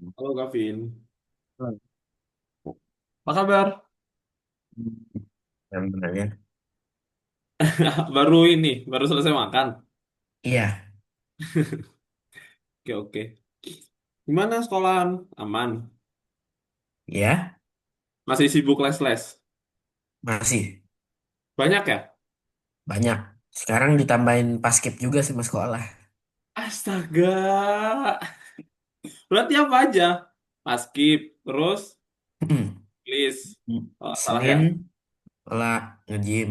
Halo Gavin, Hmm. apa kabar? Yang benar ya. Baru selesai makan. Iya, Oke, oke. Gimana sekolahan? Aman? ya, Masih sibuk les-les? masih Banyak ya? banyak. Sekarang ditambahin paskib juga sama sekolah. Astaga, berarti apa aja? Paskib, terus list. Oh, nggak salah ya? Senin olah nge-gym.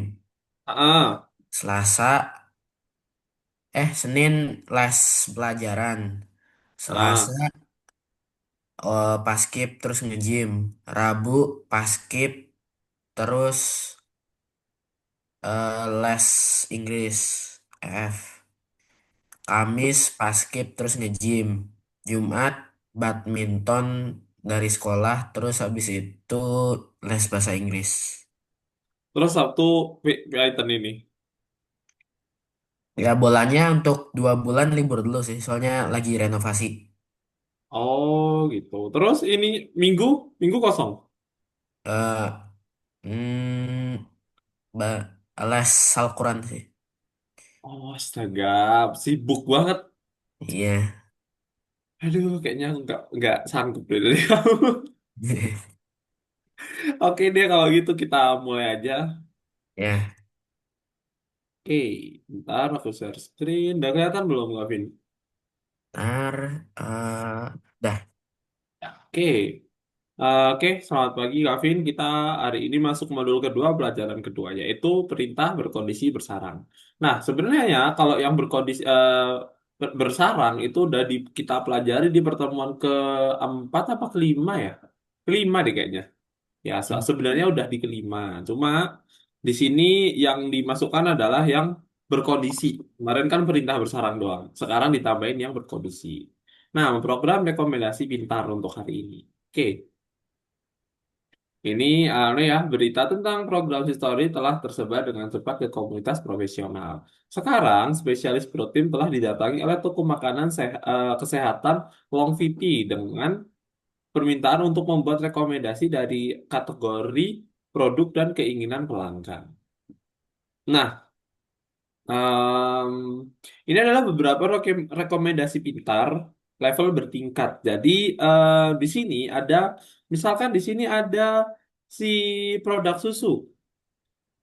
Ah, Selasa, Senin les pelajaran. Selasa ah. paskib terus nge-gym. Rabu paskib terus les Inggris F. Kamis paskib terus nge-gym. Jumat badminton dari sekolah terus habis itu les bahasa Inggris. Terus Sabtu Python ini. Ya bolanya untuk 2 bulan libur dulu sih, soalnya lagi renovasi. Oh, gitu. Terus ini Minggu, Minggu kosong. eh Les Al-Quran sih. Oh, astaga, sibuk banget. Iya. Aduh, kayaknya aku nggak sanggup deh dari kamu. Oke deh kalau gitu kita mulai aja. Ya, Oke, ntar aku share screen. Udah kelihatan belum, Gavin? ntar dah. Oke, oke. Selamat pagi, Gavin. Kita hari ini masuk modul kedua, pelajaran kedua, yaitu perintah berkondisi bersarang. Nah, sebenarnya ya, kalau yang berkondisi bersarang itu udah kita pelajari di pertemuan keempat apa kelima ya? Kelima deh kayaknya. Ya, sebenarnya udah di kelima. Cuma di sini yang dimasukkan adalah yang berkondisi. Kemarin kan perintah bersarang doang. Sekarang ditambahin yang berkondisi. Nah, program rekomendasi pintar untuk hari ini. Oke, ini ya berita tentang program History telah tersebar dengan cepat ke komunitas profesional. Sekarang spesialis protein telah didatangi oleh toko makanan kesehatan Longvity dengan permintaan untuk membuat rekomendasi dari kategori produk dan keinginan pelanggan. Nah, em, ini adalah beberapa rekomendasi pintar level bertingkat. Jadi di sini ada, misalkan di sini ada si produk susu.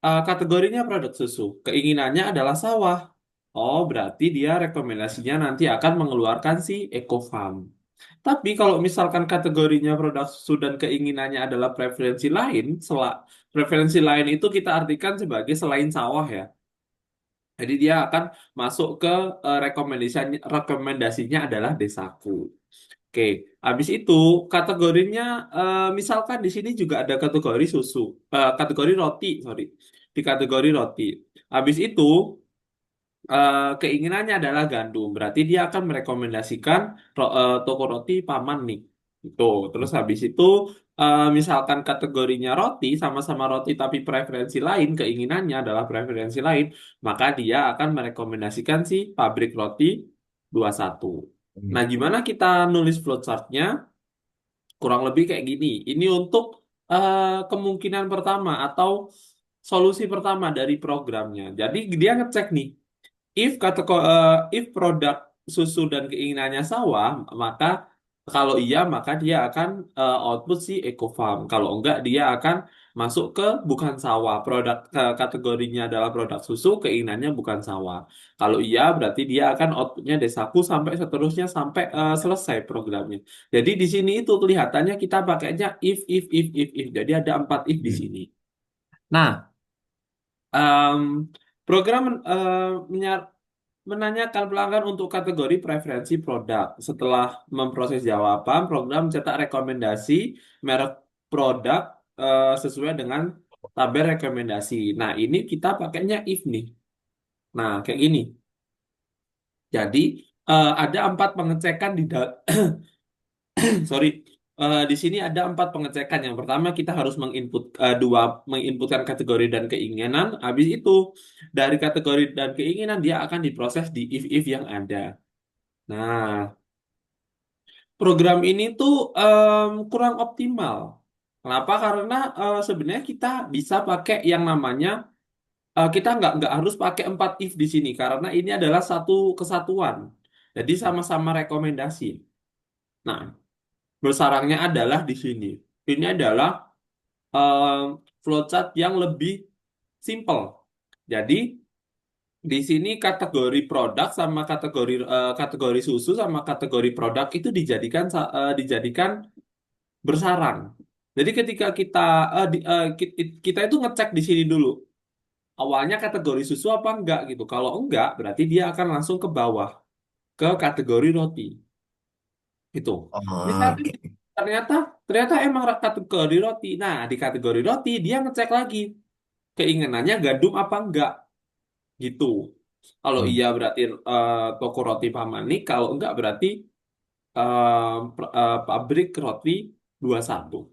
Kategorinya produk susu. Keinginannya adalah sawah. Oh, berarti dia rekomendasinya nanti akan mengeluarkan si EcoFarm. Tapi kalau misalkan kategorinya produk susu dan keinginannya adalah preferensi lain, preferensi lain itu kita artikan sebagai selain sawah ya. Jadi dia akan masuk ke rekomendasinya adalah desaku. Oke, habis itu kategorinya misalkan di sini juga ada kategori susu, kategori roti, sorry, di kategori roti. Habis itu keinginannya adalah gandum, berarti dia akan merekomendasikan toko roti Paman nih. Itu. Terus habis itu misalkan kategorinya roti sama-sama roti tapi preferensi lain, keinginannya adalah preferensi lain, maka dia akan merekomendasikan si pabrik roti 21. Nah, gimana kita nulis flowchartnya? Kurang lebih kayak gini. Ini untuk kemungkinan pertama atau solusi pertama dari programnya. Jadi dia ngecek nih, if produk susu dan keinginannya sawah, maka kalau iya maka dia akan output si EcoFarm. Kalau enggak dia akan masuk ke bukan sawah. Kategorinya adalah produk susu, keinginannya bukan sawah. Kalau iya berarti dia akan outputnya Desaku sampai seterusnya sampai selesai programnya. Jadi di sini itu kelihatannya kita pakainya if. Jadi ada 4 if di sini. Nah, em, program menanyakan pelanggan untuk kategori preferensi produk. Setelah memproses jawaban, program mencetak rekomendasi merek produk sesuai dengan tabel rekomendasi. Nah, ini kita pakainya if nih. Nah, kayak gini. Jadi, ada 4 pengecekan sorry. Di sini ada 4 pengecekan. Yang pertama kita harus menginputkan kategori dan keinginan. Habis itu dari kategori dan keinginan dia akan diproses di if-if yang ada. Nah, program ini tuh kurang optimal. Kenapa? Karena sebenarnya kita bisa pakai yang namanya kita nggak harus pakai 4 if di sini karena ini adalah satu kesatuan. Jadi sama-sama rekomendasi. Nah, bersarangnya adalah di sini. Ini adalah um, flowchart yang lebih simple. Jadi di sini kategori produk sama kategori susu sama kategori produk itu dijadikan bersarang. Jadi ketika kita itu ngecek di sini dulu. Awalnya kategori susu apa enggak gitu. Kalau enggak, berarti dia akan langsung ke bawah ke kategori roti. Itu. Oh, Misalnya oke. ternyata ternyata emang kategori roti. Nah, di kategori roti dia ngecek lagi keinginannya gandum apa enggak gitu. Kalau Hmm. iya berarti toko roti Pamanik, kalau enggak berarti pabrik roti 21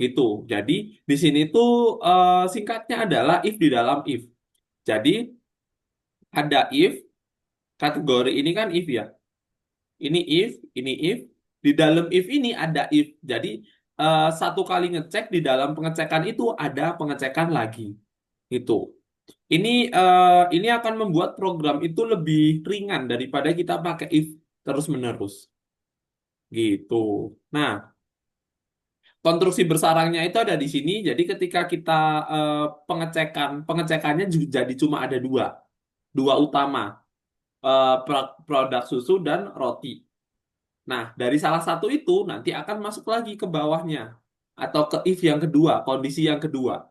gitu. Jadi di sini tuh singkatnya adalah if di dalam if. Jadi ada if, kategori ini kan if ya. Ini if. Di dalam if ini ada if. Jadi satu kali ngecek di dalam pengecekan itu ada pengecekan lagi. Itu. Ini akan membuat program itu lebih ringan daripada kita pakai if terus-menerus. Gitu. Nah, konstruksi bersarangnya itu ada di sini. Jadi ketika kita eh, pengecekannya jadi cuma ada dua utama, produk susu dan roti. Nah, dari salah satu itu nanti akan masuk lagi ke bawahnya atau ke if yang kedua, kondisi yang kedua,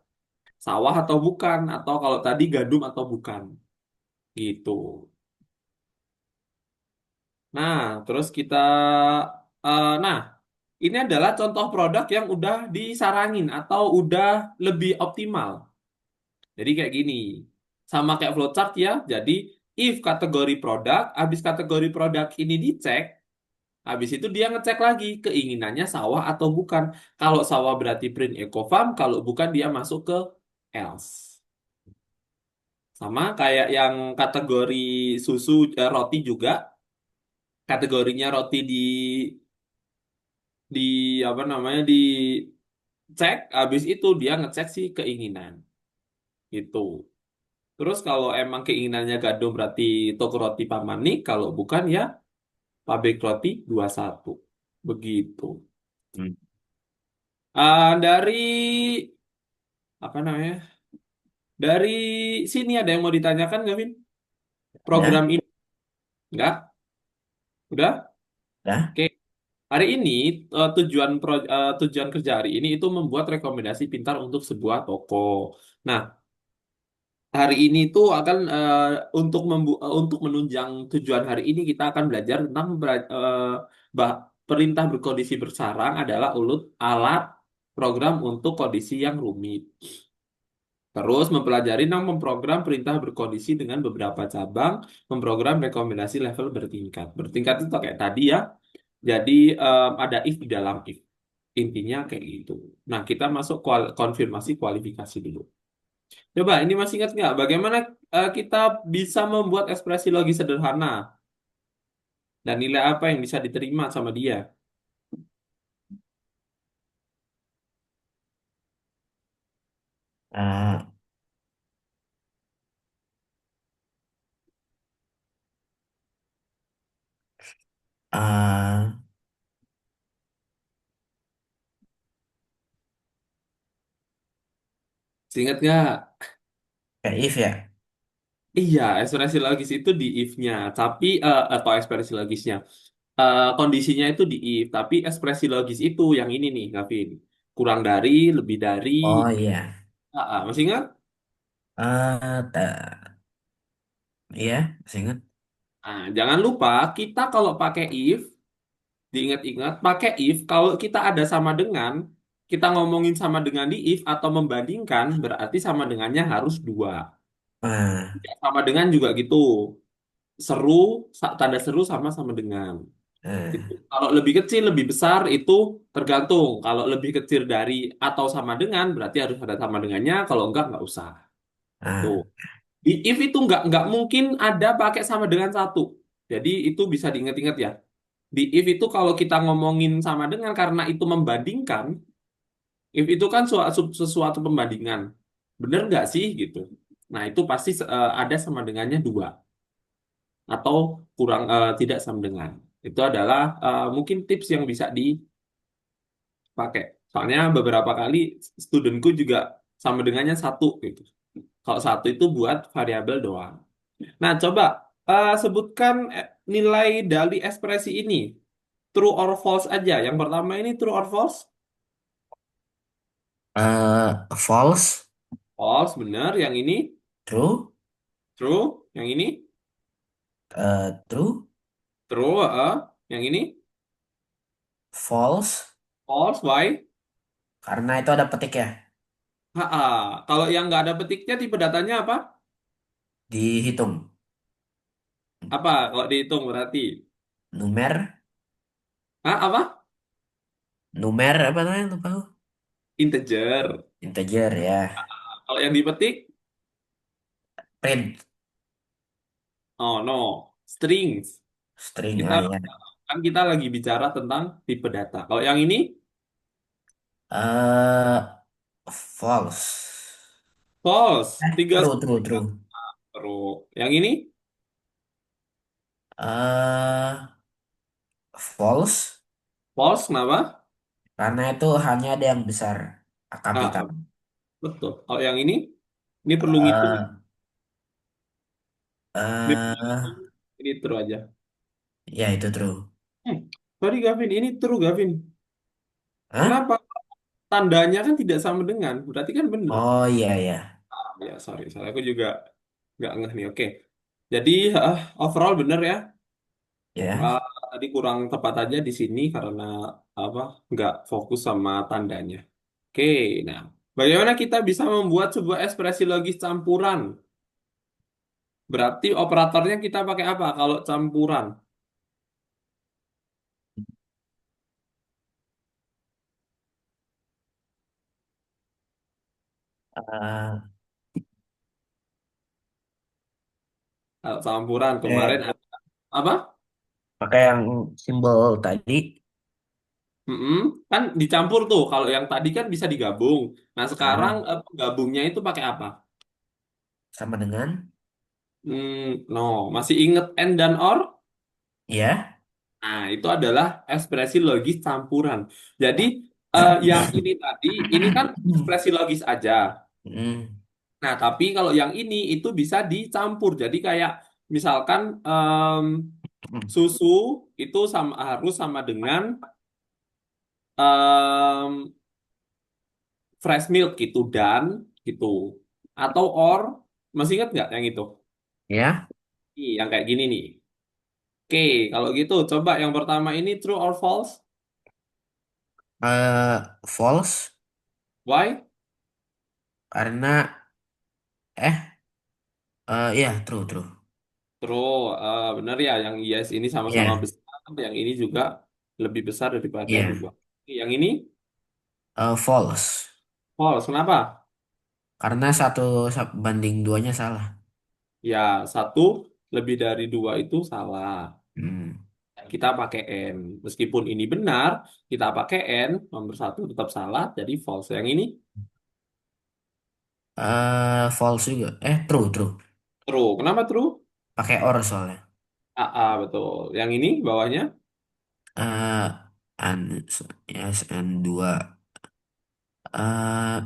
sawah atau bukan, atau kalau tadi gandum atau bukan, gitu. Nah, terus nah ini adalah contoh produk yang udah disarangin atau udah lebih optimal. Jadi kayak gini, sama kayak flowchart ya. Jadi if kategori produk, habis kategori produk ini dicek, habis itu dia ngecek lagi keinginannya sawah atau bukan. Kalau sawah berarti print eco farm, kalau bukan dia masuk ke else. Sama kayak yang kategori susu roti juga, kategorinya roti di apa namanya dicek, habis itu dia ngecek sih keinginan gitu. Terus kalau emang keinginannya gandum berarti toko roti Pamanik, kalau bukan ya pabrik roti 21. Begitu. Hmm. Dari apa namanya? Dari sini ada yang mau ditanyakan, Gavin? Program Ya, ini enggak? Udah? ya. Oke. Hari ini tujuan kerja hari ini itu membuat rekomendasi pintar untuk sebuah toko. Nah, hari ini tuh akan untuk menunjang tujuan hari ini kita akan belajar tentang perintah berkondisi bersarang adalah alat program untuk kondisi yang rumit. Terus mempelajari tentang memprogram perintah berkondisi dengan beberapa cabang, memprogram rekomendasi level bertingkat. Bertingkat itu kayak tadi ya. Jadi ada if di dalam if. Intinya kayak gitu. Nah, kita masuk konfirmasi kualifikasi dulu. Coba, ini masih ingat nggak? Bagaimana kita bisa membuat ekspresi logis sederhana dan nilai apa yang bisa diterima sama dia? Eh, eh, Ingat nggak? kayak if ya. Iya, ekspresi logis itu di if-nya, tapi atau ekspresi logisnya. Kondisinya itu di if, tapi ekspresi logis itu yang ini nih, Gavin. Kurang dari, lebih dari. Oh iya. Masih ingat? Iya, masih ingat. Nah, jangan lupa, kita kalau pakai if, diingat-ingat, pakai if, kalau kita ada sama dengan, kita ngomongin sama dengan di if atau membandingkan, berarti sama dengannya harus dua. Nah, Ya, sama dengan juga gitu. Seru, tanda seru sama-sama dengan. Itu. eh, Kalau lebih kecil, lebih besar, itu tergantung. Kalau lebih kecil dari atau sama dengan, berarti harus ada sama dengannya. Kalau nggak usah. Tuh. nah, Di if itu nggak mungkin ada pakai sama dengan satu. Jadi itu bisa diingat-ingat ya. Di if itu kalau kita ngomongin sama dengan karena itu membandingkan, if itu kan sesuatu pembandingan. Bener nggak sih gitu. Nah, itu pasti ada sama dengannya dua atau kurang tidak sama dengan. Itu adalah mungkin tips yang bisa dipakai. Soalnya beberapa kali studentku juga sama dengannya satu gitu. Kalau satu itu buat variabel doang. Nah, coba sebutkan nilai dari ekspresi ini. True or false aja. Yang pertama ini true or false? False, False, benar. Yang ini true, true. Yang ini true, true. Yang ini false, false. Why? karena itu ada petik ya, Ha. Kalau yang nggak ada petiknya, tipe datanya apa? dihitung. Apa? Kalau dihitung berarti. Numer, Hah, apa? numer apa namanya lupa aku. Integer. Integer ya. Kalau yang dipetik, Print, oh no, strings. string, Kita ah ya. kan kita lagi bicara tentang tipe data. Kalau yang ini False. false. Tiga True, true, true. true. Yang ini False, false. Kenapa? karena itu hanya ada yang besar, kapital. Ah, betul. Kalau yang ini perlu ngitung. eh Ini perlu eh ngitung. Ini true aja. ya itu true. Hmm. Sorry Gavin, ini true Gavin. Hah? Kenapa? Tandanya kan tidak sama dengan. Berarti kan benar. Oh iya ya. Ya, sorry. Soalnya aku juga nggak ngeh nih. Oke. Jadi overall benar ya. Ya. Ah, tadi kurang tepat aja di sini karena apa? Nggak fokus sama tandanya. Oke. Nah, bagaimana kita bisa membuat sebuah ekspresi logis campuran? Berarti operatornya kita pakai apa kalau campuran? Eh, Kalau campuran kemarin Pakai apa? pakai yang simbol tadi Mm-mm. Kan dicampur tuh. Kalau yang tadi kan bisa digabung. Nah, sekarang eh, gabungnya itu pakai apa? sama dengan No, masih inget and dan or? ya. Nah, itu adalah ekspresi logis campuran. Jadi, yang ini tadi, ini kan ekspresi logis aja. Hmm. Nah, tapi kalau yang ini itu bisa dicampur. Jadi kayak misalkan susu itu sama harus sama dengan em, fresh milk gitu dan gitu. Atau or, masih ingat nggak yang itu? Ya. Nih, yang kayak gini nih. Oke, kalau gitu coba yang pertama ini true or false? False Why? karena ya true, true. True, bener ya. Yang yes ini sama-sama Ya. besar. Yang ini juga lebih besar daripada Ya. dua. Yang ini False false. Kenapa? karena satu banding duanya salah. Ya, satu lebih dari dua itu salah. Hmm. Kita pakai N. Meskipun ini benar, kita pakai N, nomor satu tetap salah, jadi false. Yang ini False juga. True, true. true. Kenapa true? Pakai or soalnya. Betul. Yang ini bawahnya eh an yes, N2 eh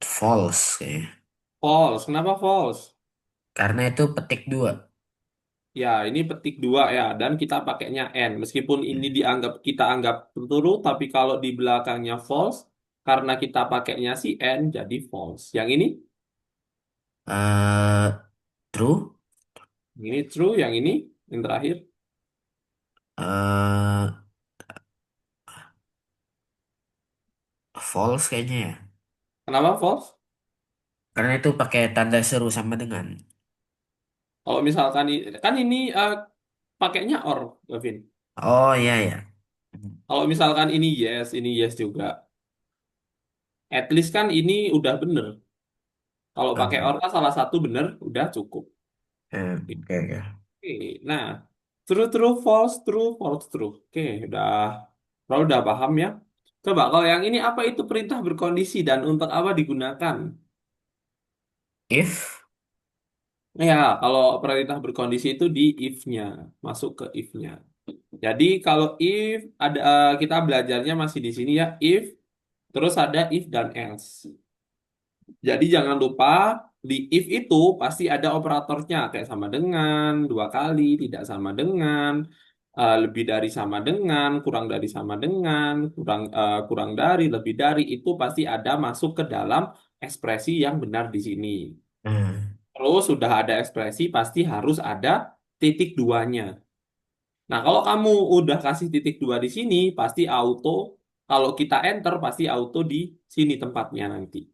false kayaknya. false. Kenapa false? Karena itu petik dua. Ya, ini petik dua ya, dan kita pakainya N. Meskipun ini dianggap kita anggap true, tapi kalau di belakangnya false, karena kita pakainya si N, jadi false. Yang True. ini true. Yang ini, yang terakhir. eh False kayaknya ya. Kenapa false? Karena itu pakai tanda seru sama dengan. Kalau misalkan kan ini pakainya or, Gavin. Oh iya ya. Kalau misalkan ini yes juga. At least kan ini udah bener. Kalau pakai or Eh, kan salah satu bener, udah cukup. oke, oke. Oke, nah. True, true, false, true, false, true. Oke, udah paham ya. Coba kalau yang ini apa itu perintah berkondisi dan untuk apa digunakan? If. Ya, kalau perintah berkondisi itu di if-nya, masuk ke if-nya. Jadi kalau if ada kita belajarnya masih di sini ya, if terus ada if dan else. Jadi jangan lupa di if itu pasti ada operatornya kayak sama dengan, dua kali, tidak sama dengan, lebih dari sama dengan, kurang dari sama dengan, kurang dari, lebih dari itu pasti ada masuk ke dalam ekspresi yang benar di sini. Hmm. Terus sudah ada ekspresi pasti harus ada titik duanya. Nah, kalau kamu udah kasih titik dua di sini pasti auto, kalau kita enter pasti auto di sini tempatnya nanti.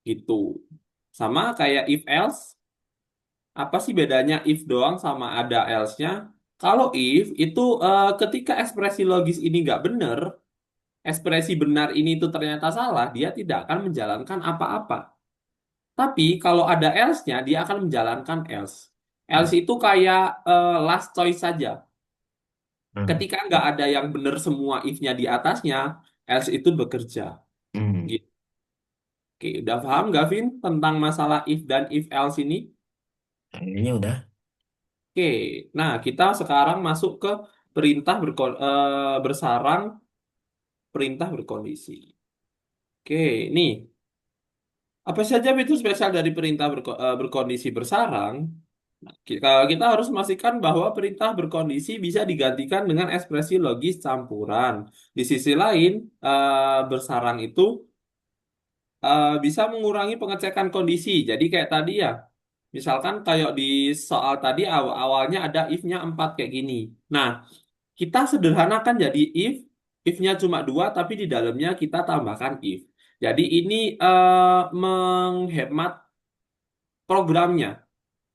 Gitu. Sama kayak if else, apa sih bedanya if doang sama ada else-nya? Kalau if itu ketika ekspresi logis ini nggak benar, ekspresi benar ini itu ternyata salah, dia tidak akan menjalankan apa-apa. Tapi kalau ada else-nya, dia akan menjalankan else. Else itu kayak last choice saja. Hmm. Ketika nggak ada yang benar semua if-nya di atasnya, else itu bekerja. Hmm. Gitu. Oke, udah paham nggak, Vin, tentang masalah if dan if else ini? Kayaknya udah. Oke, nah kita sekarang masuk ke bersarang, perintah berkondisi. Oke, nih apa saja fitur spesial dari perintah berkondisi bersarang? Nah, kita harus memastikan bahwa perintah berkondisi bisa digantikan dengan ekspresi logis campuran. Di sisi lain, bersarang itu bisa mengurangi pengecekan kondisi. Jadi kayak tadi ya, misalkan kayak di soal tadi awalnya ada if-nya 4 kayak gini. Nah, kita sederhanakan jadi if-nya cuma dua, tapi di dalamnya kita tambahkan if. Jadi ini menghemat programnya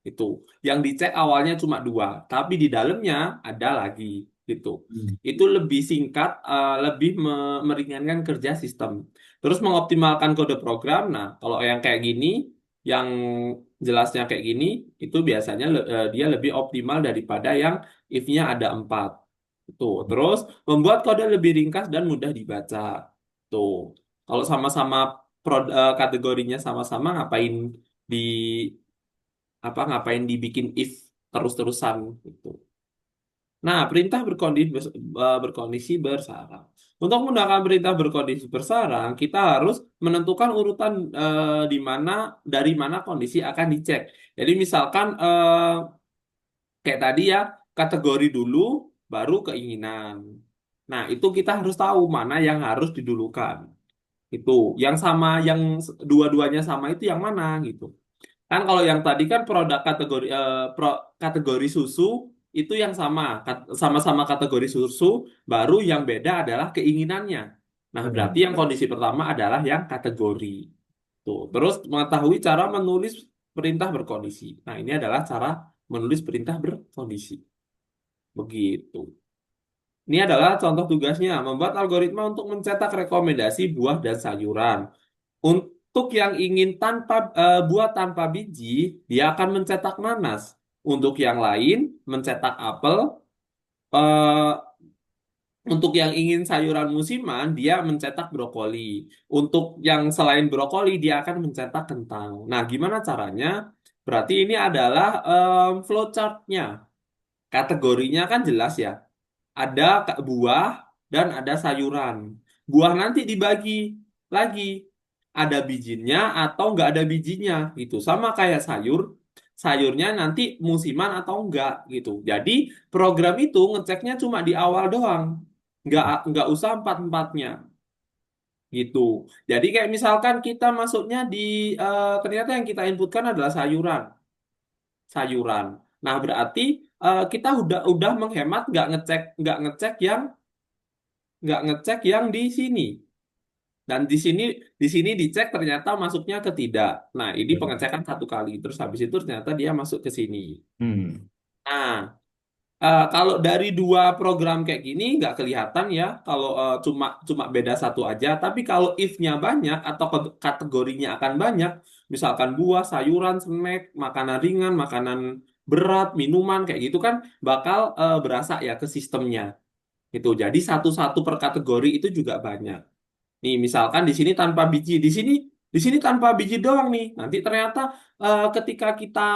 itu. Yang dicek awalnya cuma dua, tapi di dalamnya ada lagi gitu. Hmm. Itu lebih singkat, lebih meringankan kerja sistem. Terus mengoptimalkan kode program. Nah, kalau yang kayak gini, yang jelasnya kayak gini, itu biasanya dia lebih optimal daripada yang if-nya ada 4. Tuh, terus membuat kode lebih ringkas dan mudah dibaca. Tuh, kalau sama-sama kategorinya sama-sama di ngapain dibikin if terus-terusan gitu. Nah, perintah berkondisi bersarang. Untuk menggunakan perintah berkondisi bersarang, kita harus menentukan urutan di mana dari mana kondisi akan dicek. Jadi misalkan kayak tadi ya, kategori dulu baru keinginan. Nah, itu kita harus tahu mana yang harus didulukan. Itu yang sama yang dua-duanya sama itu yang mana gitu. Kan kalau yang tadi kan kategori susu itu yang sama-sama kategori susu, baru yang beda adalah keinginannya. Nah, berarti Hmm. yang kondisi pertama adalah yang kategori. Tuh, terus mengetahui cara menulis perintah berkondisi. Nah, ini adalah cara menulis perintah berkondisi. Begitu. Ini adalah contoh tugasnya, membuat algoritma untuk mencetak rekomendasi buah dan sayuran. Untuk yang ingin buah tanpa biji, dia akan mencetak nanas. Untuk yang lain, mencetak apel. Eh, untuk yang ingin sayuran musiman, dia mencetak brokoli. Untuk yang selain brokoli, dia akan mencetak kentang. Nah, gimana caranya? Berarti ini adalah flowchart-nya. Kategorinya kan jelas ya. Ada buah dan ada sayuran. Buah nanti dibagi lagi. Ada bijinya atau nggak ada bijinya gitu. Sama kayak sayur, sayurnya nanti musiman atau enggak gitu. Jadi program itu ngeceknya cuma di awal doang. Nggak usah empat-empatnya gitu. Jadi kayak misalkan kita masuknya di ternyata yang kita inputkan adalah sayuran. Nah, berarti kita udah menghemat nggak ngecek yang di sini. Dan di sini dicek ternyata masuknya ke tidak. Nah, ini pengecekan satu kali. Terus habis itu ternyata dia masuk ke sini. Hmm. Nah, kalau dari dua program kayak gini nggak kelihatan ya. Kalau cuma cuma beda satu aja. Tapi kalau if-nya banyak atau kategorinya akan banyak, misalkan buah, sayuran, snack, makanan ringan, makanan berat, minuman kayak gitu kan bakal berasa ya ke sistemnya. Itu. Jadi satu-satu per kategori itu juga banyak. Nih, misalkan di sini tanpa biji, di sini tanpa biji doang nih. Nanti ternyata ketika kita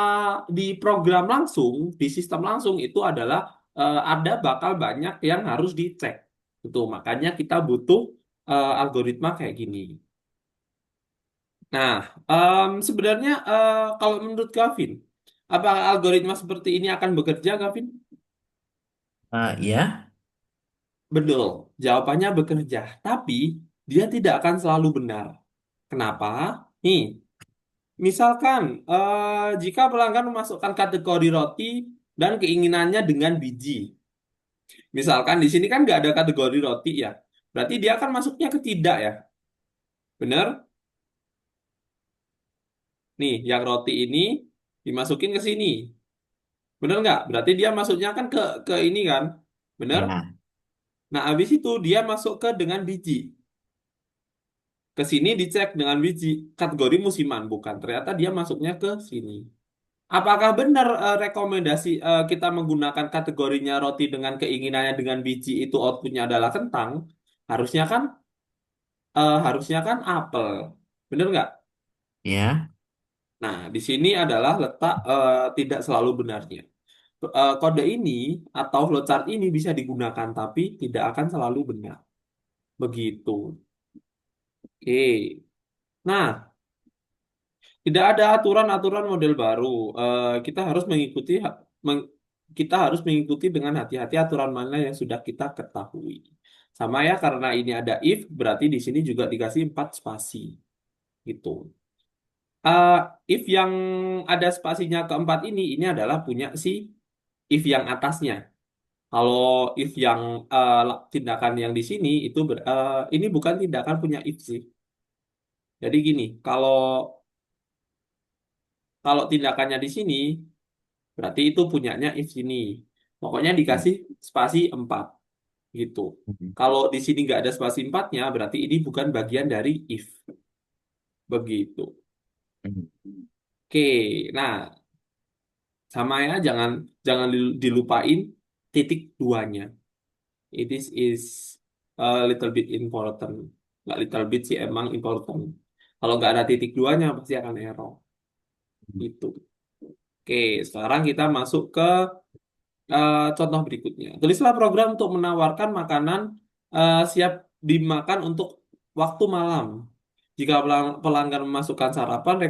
di program langsung, di sistem langsung itu adalah ada bakal banyak yang harus dicek. Itu makanya kita butuh algoritma kayak gini. Nah, sebenarnya kalau menurut Gavin, apakah algoritma seperti ini akan bekerja, Gavin? Ya, Betul, jawabannya bekerja, tapi dia tidak akan selalu benar. Kenapa? Nih, misalkan jika pelanggan memasukkan kategori roti dan keinginannya dengan biji. Misalkan di sini kan nggak ada kategori roti ya. Berarti dia akan masuknya ke tidak ya. Bener? Nih, yang roti ini dimasukin ke sini. Bener nggak? Berarti dia masuknya kan ke ini kan. Bener? ya, Nah, habis itu dia masuk ke dengan biji. Ke sini dicek dengan biji. Kategori musiman, bukan. Ternyata dia masuknya ke sini. Apakah benar rekomendasi kita menggunakan kategorinya roti dengan keinginannya dengan biji itu outputnya adalah kentang? Harusnya kan harusnya kan apel, benar nggak? ya. Nah, di sini adalah letak tidak selalu benarnya. Kode ini atau flowchart ini bisa digunakan, tapi tidak akan selalu benar. Begitu. Oke. Nah, tidak ada aturan-aturan model baru. Kita harus meng- kita harus mengikuti dengan hati-hati aturan mana yang sudah kita ketahui. Sama ya, karena ini ada if, berarti di sini juga dikasih 4 spasi. Gitu. Eh, if yang ada spasinya keempat ini adalah punya si if yang atasnya. Kalau if yang tindakan yang di sini itu ini bukan tindakan punya if sih. Jadi gini, kalau kalau tindakannya di sini berarti itu punyanya if sini. Pokoknya dikasih spasi 4 gitu. Kalau di sini nggak ada spasi empatnya, berarti ini bukan bagian dari if. Begitu. Oke, nah sama ya, jangan jangan dilupain titik duanya. It is a little bit important. Nggak little bit sih, emang important. Kalau nggak ada titik duanya, pasti akan error. Itu. Oke, sekarang kita masuk ke contoh berikutnya. Tulislah program untuk menawarkan makanan siap dimakan untuk waktu malam. Jika pelanggan memasukkan sarapan,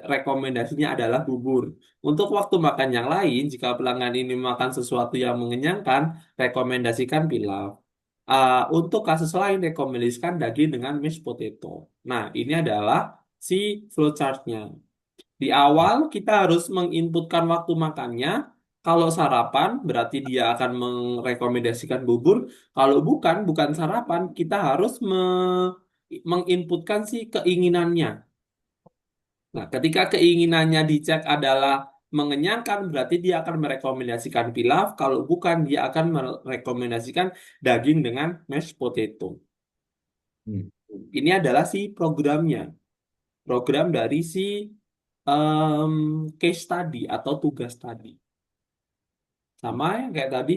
rekomendasinya adalah bubur. Untuk waktu makan yang lain, jika pelanggan ini makan sesuatu yang mengenyangkan, rekomendasikan pilau. Untuk kasus lain, rekomendasikan daging dengan mashed potato. Nah, ini adalah si flowchart-nya. Di awal kita harus menginputkan waktu makannya. Kalau sarapan berarti dia akan merekomendasikan bubur. Kalau bukan sarapan, kita harus menginputkan si keinginannya. Nah, ketika keinginannya dicek adalah mengenyangkan, berarti dia akan merekomendasikan pilaf. Kalau bukan, dia akan merekomendasikan daging dengan mashed potato. Ini adalah si programnya. Program dari si em, case study atau tugas tadi. Sama ya kayak tadi,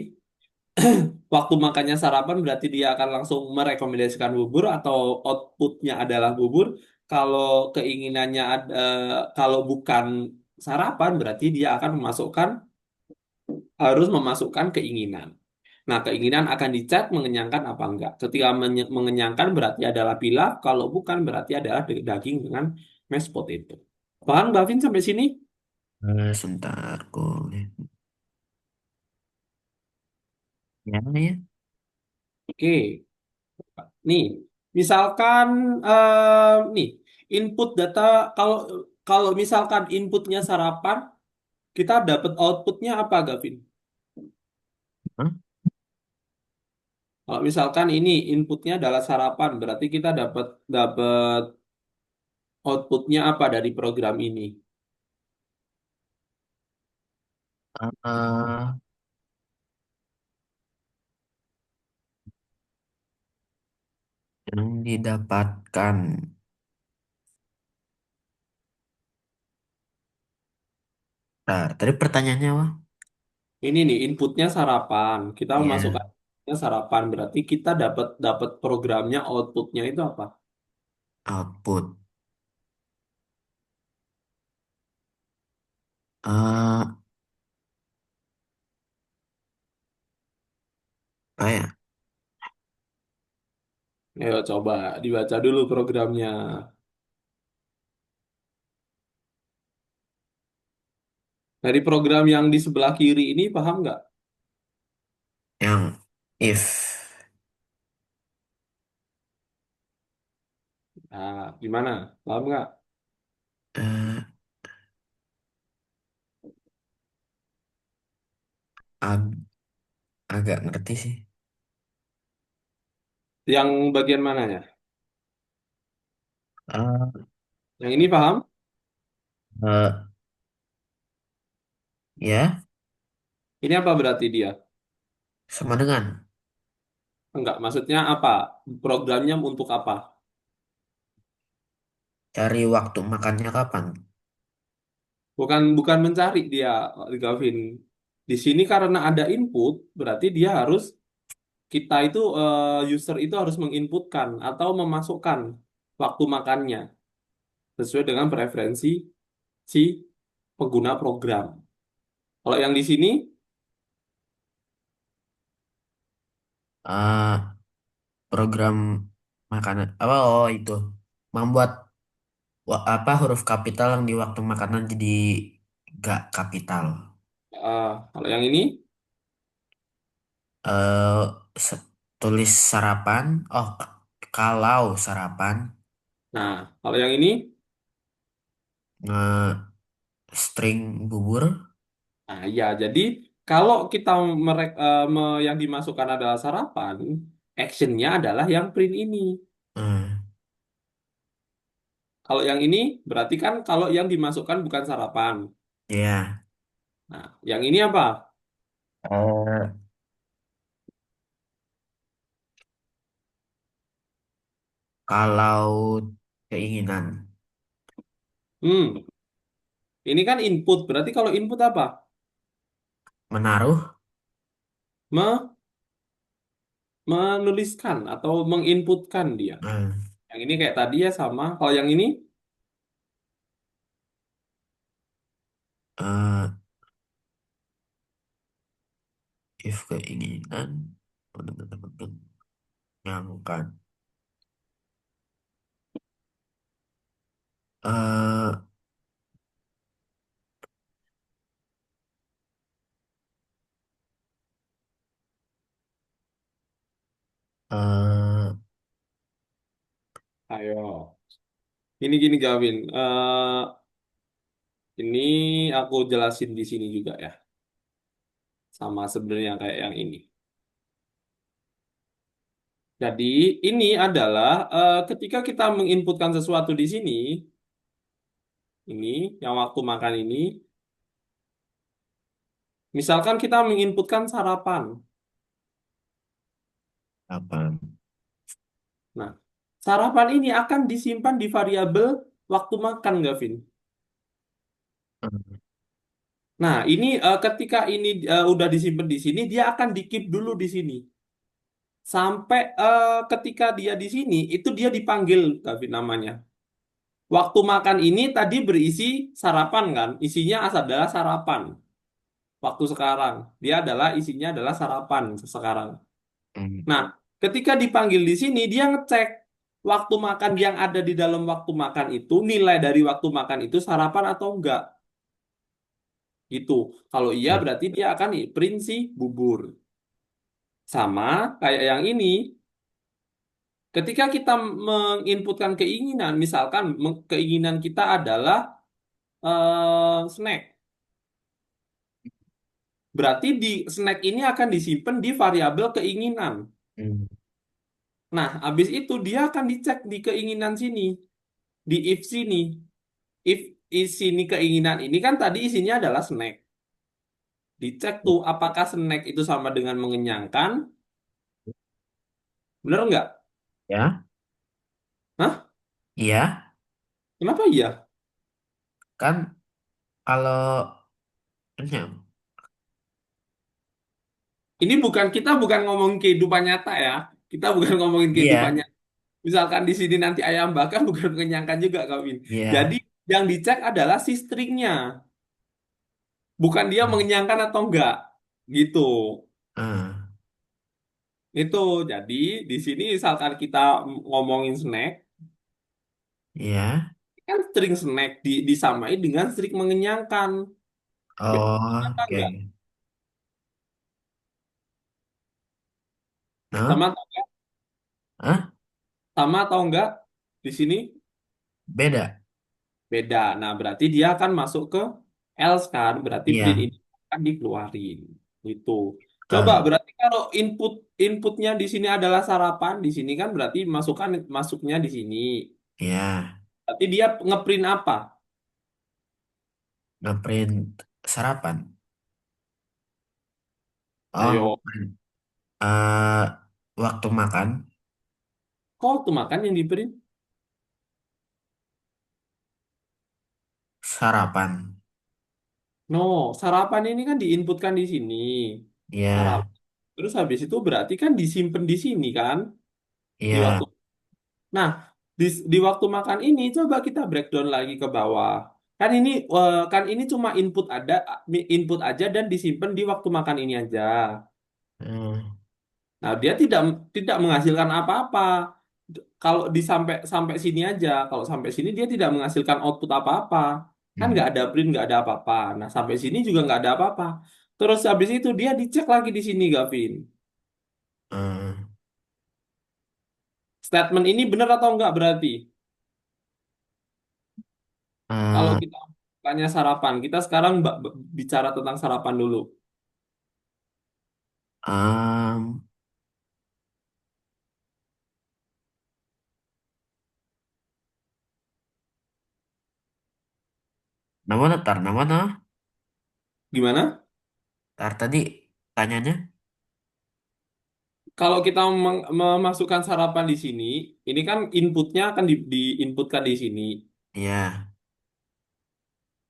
waktu makannya sarapan berarti dia akan langsung merekomendasikan bubur atau outputnya adalah bubur. Kalau keinginannya ada, kalau bukan sarapan berarti dia akan harus memasukkan keinginan. Nah, keinginan akan dicek mengenyangkan apa enggak. Ketika mengenyangkan berarti adalah pilaf, kalau bukan berarti adalah daging dengan mashed potato. Paham, Bavin, sampai sini? Sebentar, gue. Ya, ya. Oke. Nih, misalkan nih input data kalau kalau misalkan inputnya sarapan, kita dapat outputnya apa, Gavin? Hah? Kalau misalkan ini inputnya adalah sarapan, berarti kita dapat dapat outputnya apa dari program ini? Eh, yang didapatkan. Nah, tadi pertanyaannya apa? Ini nih inputnya sarapan. Kita memasukkan Iya, sarapan berarti kita dapat dapat programnya outputnya itu apa? output. Eh, apa ya? Ayo coba dibaca dulu programnya. Dari program yang di sebelah kiri ini paham nggak? Yang if. Nah, gimana? Paham nggak? Eh, ag- agak ngerti sih. Yang bagian mananya? Eh, Yang ini paham? eh, ya, Ini apa berarti dia? sama dengan Enggak, maksudnya apa? Programnya untuk apa? cari waktu makannya kapan. Bukan bukan mencari dia, Gavin. Di sini karena ada input, berarti dia harus kita itu user itu harus menginputkan atau memasukkan waktu makannya sesuai dengan preferensi si pengguna program. Kalau yang di sini, Eh, program makanan apa? Oh itu membuat apa huruf kapital yang di waktu makanan jadi gak kapital. kalau yang ini, eh Tulis sarapan. Oh, kalau sarapan nah kalau yang ini, nge string bubur. nah ya jadi kalau kita yang dimasukkan adalah sarapan, actionnya adalah yang print ini. Hmm, Kalau yang ini berarti kan kalau yang dimasukkan bukan sarapan. ya. Nah, yang ini apa? Eh, kalau keinginan Hmm, ini kan input. Berarti kalau input apa? menaruh. Me- Menuliskan atau menginputkan dia. hmm, Yang ini kayak tadi ya sama. Kalau yang ini, eh, if keinginan mengenyangkan. eh eh, ayo. Ini gini Gavin. Ini aku jelasin di sini juga ya. Sama sebenarnya kayak yang ini. Jadi ini adalah ketika kita menginputkan sesuatu di sini, ini yang waktu makan ini, misalkan kita menginputkan sarapan. apa? Nah, sarapan ini akan disimpan di variabel waktu makan, Gavin. Hmm, Nah, ini ketika ini udah disimpan di sini, dia akan di-keep dulu di sini. Sampai ketika dia di sini, itu dia dipanggil, Gavin namanya. Waktu makan ini tadi berisi sarapan kan? Isinya adalah sarapan. Waktu sekarang, dia adalah isinya adalah sarapan sekarang. hmm, Nah, ketika dipanggil di sini, dia ngecek waktu makan yang ada di dalam waktu makan itu, nilai dari waktu makan itu sarapan atau enggak. Gitu. Kalau iya hmm, berarti dia akan print si bubur. Sama kayak yang ini, ketika kita menginputkan keinginan, misalkan keinginan kita adalah snack. Berarti di snack ini akan disimpan di variabel keinginan. hmm, Nah, habis itu dia akan dicek di keinginan sini, di if sini. If isi ini keinginan ini kan tadi isinya adalah snack. Dicek tuh apakah snack itu sama dengan mengenyangkan? Bener nggak? ya, Hah? iya Kenapa iya? kan kalau Kenyang. Ini bukan kita bukan ngomongin kehidupan nyata ya. Kita bukan ngomongin kehidupan Iya, nyata. Misalkan di sini nanti ayam bakar bukan mengenyangkan juga, Kawin. Jadi iya. yang dicek adalah si stringnya, bukan dia mengenyangkan atau enggak. Gitu. Ah, Itu. Jadi di sini misalkan kita ngomongin snack, iya. kan string snack disamain dengan string mengenyangkan. Oh, Apa enggak? oke. Nah, Sama atau enggak? ah, Sama atau enggak? Di sini beda. beda. Nah, berarti dia akan masuk ke else kan, berarti print Iya. ini akan dikeluarin. Itu. Coba Ah, berarti kalau inputnya di sini adalah sarapan, di sini kan berarti masuknya di sini. iya. Berarti dia ngeprint apa? Ngeprint sarapan. Oh, Ayo, ngeprint. eh waktu makan kok tuh makan yang di print? sarapan. No, sarapan ini kan diinputkan di sini. Iya, Sarapan. Terus habis itu berarti kan disimpan di sini kan? Di iya. waktu. Nah, di waktu makan ini coba kita breakdown lagi ke bawah. Kan ini cuma input aja dan disimpan di waktu makan ini aja. Hmm, Nah, dia tidak tidak menghasilkan apa-apa. Kalau di sampai sampai sini aja, kalau sampai sini dia tidak menghasilkan output apa-apa. Kan hmm, nggak ada print, nggak ada apa-apa. Nah, sampai sini juga nggak ada apa-apa. Terus habis itu dia dicek lagi di sini, Gavin. hmm, Statement ini benar atau enggak berarti? Kalau eh, kita tanya sarapan, kita sekarang bicara tentang sarapan dulu. em, nama nah. Gimana? Tar tadi tanyanya, Kalau kita memasukkan sarapan di sini, ini kan inputnya akan diinputkan di sini. iya,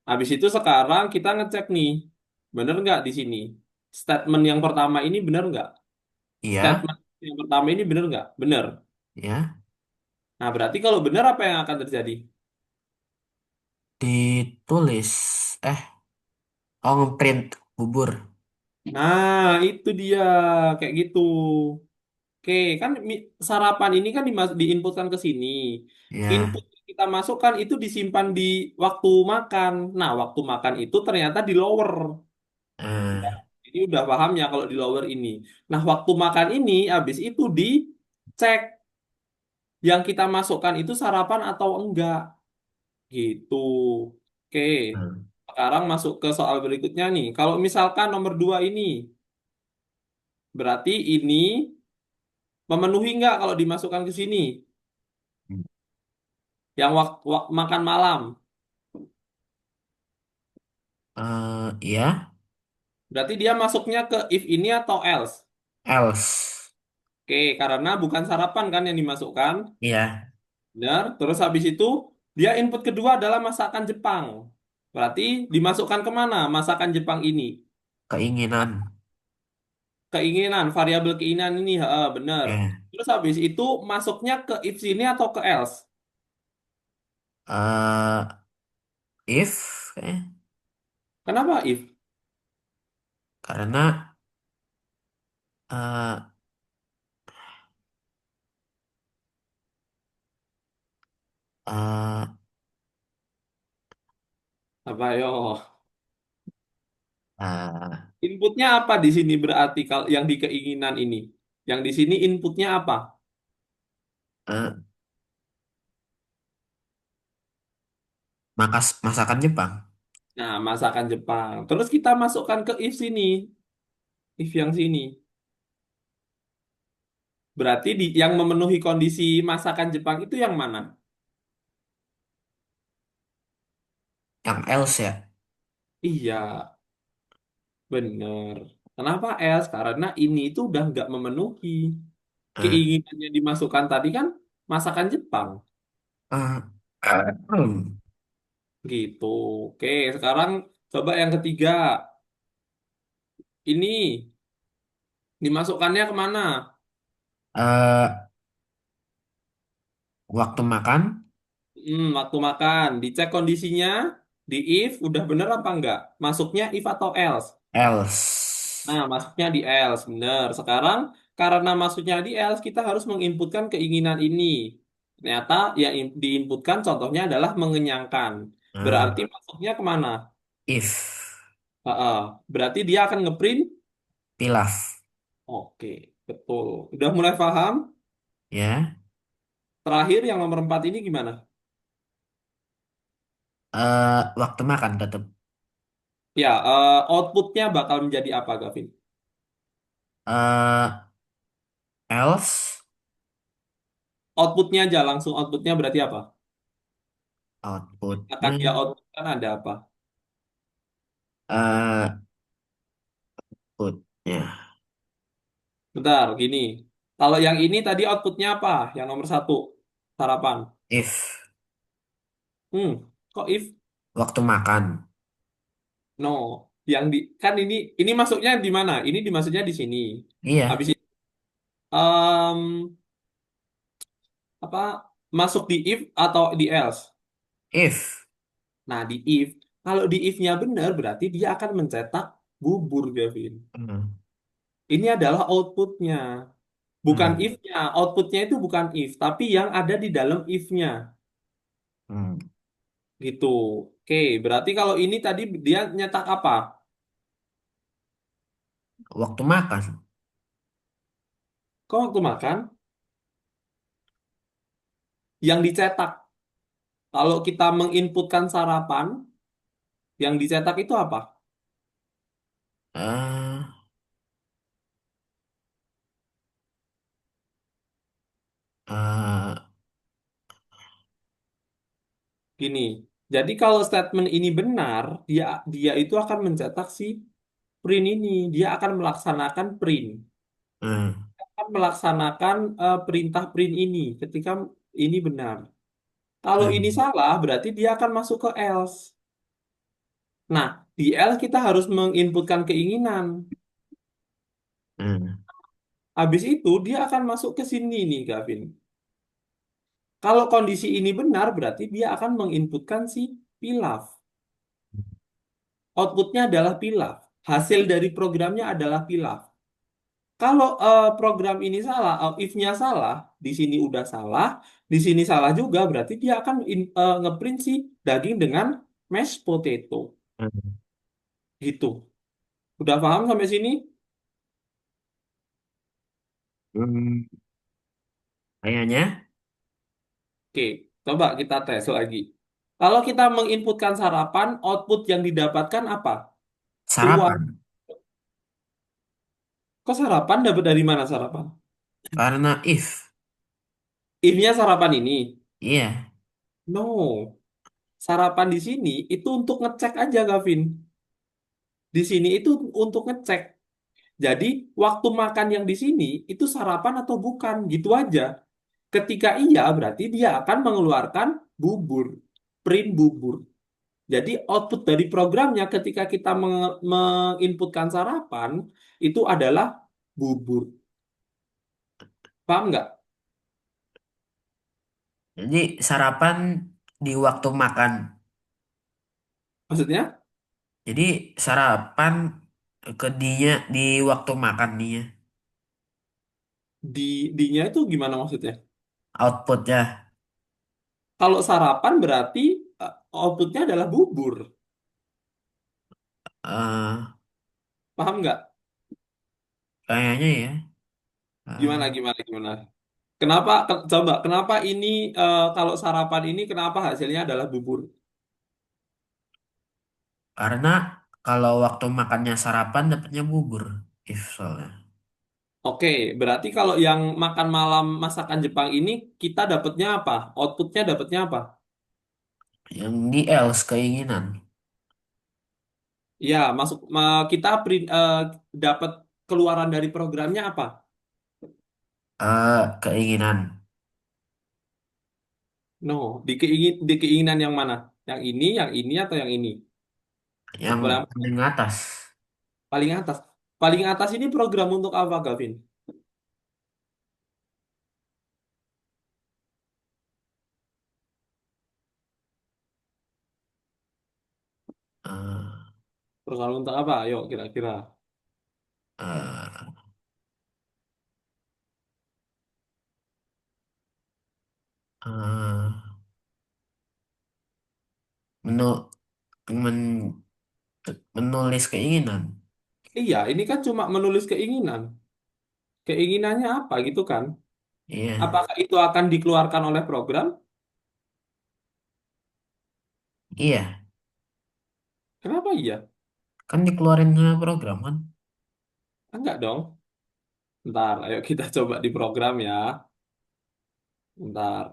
Habis itu sekarang kita ngecek nih, bener nggak di sini? Statement yang pertama ini bener nggak? iya, Statement yang pertama ini bener nggak? Bener. iya, Nah, berarti kalau bener apa yang akan terjadi? ditulis, eh, oh ngeprint bubur, Nah, itu dia kayak gitu. Oke, kan sarapan ini kan diinputkan ke sini. Input iya, yang kita masukkan itu disimpan di waktu makan. Nah, waktu makan itu ternyata di lower. Ini udah paham ya kalau di lower ini. Nah, waktu makan ini habis itu dicek yang kita masukkan itu sarapan atau enggak. Gitu. Oke, hmm, sekarang masuk ke soal berikutnya nih. Kalau misalkan nomor 2 ini, berarti ini memenuhi enggak kalau dimasukkan ke sini? Yang waktu makan malam. iya, Berarti dia masuknya ke if ini atau else? else, Oke, karena bukan sarapan kan yang dimasukkan. iya, Benar. Terus habis itu dia input kedua adalah masakan Jepang. Berarti dimasukkan kemana masakan Jepang ini? keinginan, Keinginan, variabel keinginan ini, benar. ya, Terus habis itu masuknya ke if sini atau ke else? eh, if, Kenapa if? karena eh, eh, Apa yo? eh, Inputnya apa di sini berarti kalau yang di keinginan ini? Yang di sini inputnya apa? eh, masakan Jepang, Nah, masakan Jepang. Terus kita masukkan ke if sini, if yang sini. Berarti yang memenuhi kondisi masakan Jepang itu yang mana? yang else ya. Iya, bener. Kenapa else? Karena ini itu udah nggak memenuhi Eh, keinginannya dimasukkan tadi kan masakan Jepang. eh, hmm. Gitu. Oke, sekarang coba yang ketiga. ini dimasukkannya kemana? eh Waktu makan, Waktu makan. Dicek kondisinya. Di if, udah bener apa enggak? Masuknya if atau else? Nah, else. masuknya di else. Bener. Sekarang, karena masuknya di else, kita harus menginputkan keinginan ini. Ternyata yang diinputkan contohnya adalah mengenyangkan. Berarti Nah, masuknya kemana? if Heeh. Berarti dia akan ngeprint. pilaf, Oke, betul. Udah mulai paham? ya. Terakhir yang nomor 4 ini gimana? Waktu makan tetap. Ya, outputnya bakal menjadi apa, Gavin? Else Outputnya aja, langsung outputnya berarti apa? Akan outputnya dia outputkan ada apa? eh outputnya Bentar, gini. Kalau yang ini tadi outputnya apa? Yang nomor satu, sarapan. if Kok if? waktu makan. No. Yang di kan ini masuknya di mana? Ini dimasuknya di sini. Iya, Habis itu apa? Masuk di if atau di else? if. Nah, di if. Kalau di if-nya benar, berarti dia akan mencetak bubur, Gavin. Hmm, Ini adalah outputnya. Bukan hmm, if-nya. Outputnya itu bukan if, tapi yang ada di dalam if-nya. hmm. Gitu. Oke, berarti kalau ini tadi dia nyetak apa? Waktu makan. Kok waktu makan? Yang dicetak. Kalau kita menginputkan sarapan, yang dicetak itu apa? eh eh Gini. Jadi kalau statement ini benar, dia dia itu akan mencetak si print ini. Dia akan melaksanakan print. hmm, Akan melaksanakan perintah print ini ketika ini benar. Kalau ini hmm, salah, berarti dia akan masuk ke else. Nah, di else kita harus menginputkan keinginan. hmm, Habis itu dia akan masuk ke sini nih, Gavin. Kalau kondisi ini benar, berarti dia akan menginputkan si pilaf. Outputnya adalah pilaf. Hasil dari programnya adalah pilaf. Kalau program ini salah, if-nya salah, di sini udah salah, di sini salah juga, berarti dia akan ngeprint si daging dengan mashed potato. hmm. Gitu. Udah paham sampai sini? Hmm, kayaknya Oke, coba kita tes lagi. Kalau kita menginputkan sarapan, output yang didapatkan apa? Keluar. sarapan. Kok sarapan dapat dari mana sarapan? Karena if. If-nya sarapan ini. Iya. No. Sarapan di sini itu untuk ngecek aja, Gavin. Di sini itu untuk ngecek. Jadi, waktu makan yang di sini itu sarapan atau bukan, gitu aja. Ketika iya, berarti dia akan mengeluarkan bubur, print bubur. Jadi, output dari programnya ketika kita menginputkan sarapan itu adalah bubur. Paham nggak? Jadi sarapan di waktu makan. Maksudnya, Jadi sarapan ke dia di waktu makan dia. dinya itu gimana maksudnya? Outputnya. Kalau sarapan berarti outputnya adalah bubur. eh Paham nggak? Kayaknya ya. Gimana, eh, gimana, gimana? Kenapa, coba, kenapa ini, kalau sarapan ini, kenapa hasilnya adalah bubur? karena kalau waktu makannya sarapan dapatnya bubur. If soalnya. Oke, berarti kalau yang makan malam masakan Jepang ini, kita dapatnya apa? Outputnya dapatnya apa? Yang di else keinginan. Ya, kita dapat keluaran dari programnya apa? Keinginan. No, di keinginan yang mana? Yang ini, atau yang ini? Yang Yang paling atas. paling atas. Paling atas ini program untuk apa, Gavin? Eh, Program untuk apa? Ayo kira-kira. eh, eh, menu, men- menulis keinginan. Iya, ini kan cuma menulis keinginan. Keinginannya apa gitu kan? Iya, Apakah itu akan dikeluarkan oleh program? iya, Kenapa iya? kan dikeluarin sama program kan? Enggak dong. Ntar, ayo kita coba di program ya. Ntar.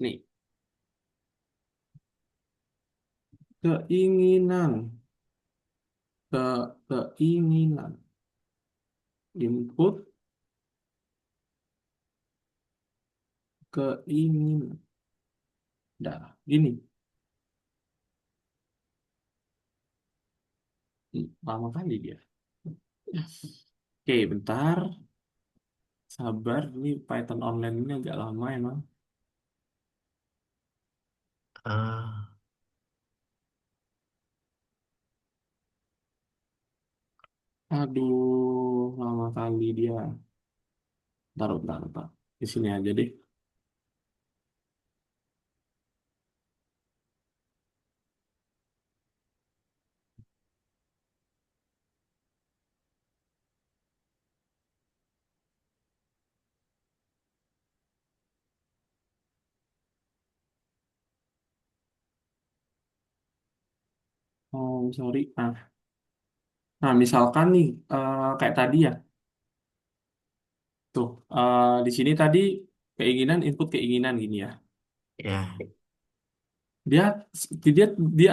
Nih, keinginan. Keinginan. Input keinginan. Dah, gini. Lama kali dia. Oke, bentar. Sabar, ini Python online ini agak lama emang. Ah, Aduh, lama kali dia. Bentar, bentar, bentar. Di sini aja deh. Oh, sorry. Misalkan nih, kayak tadi ya. Tuh, di sini tadi keinginan, input keinginan gini ya. ya, Dia, dia,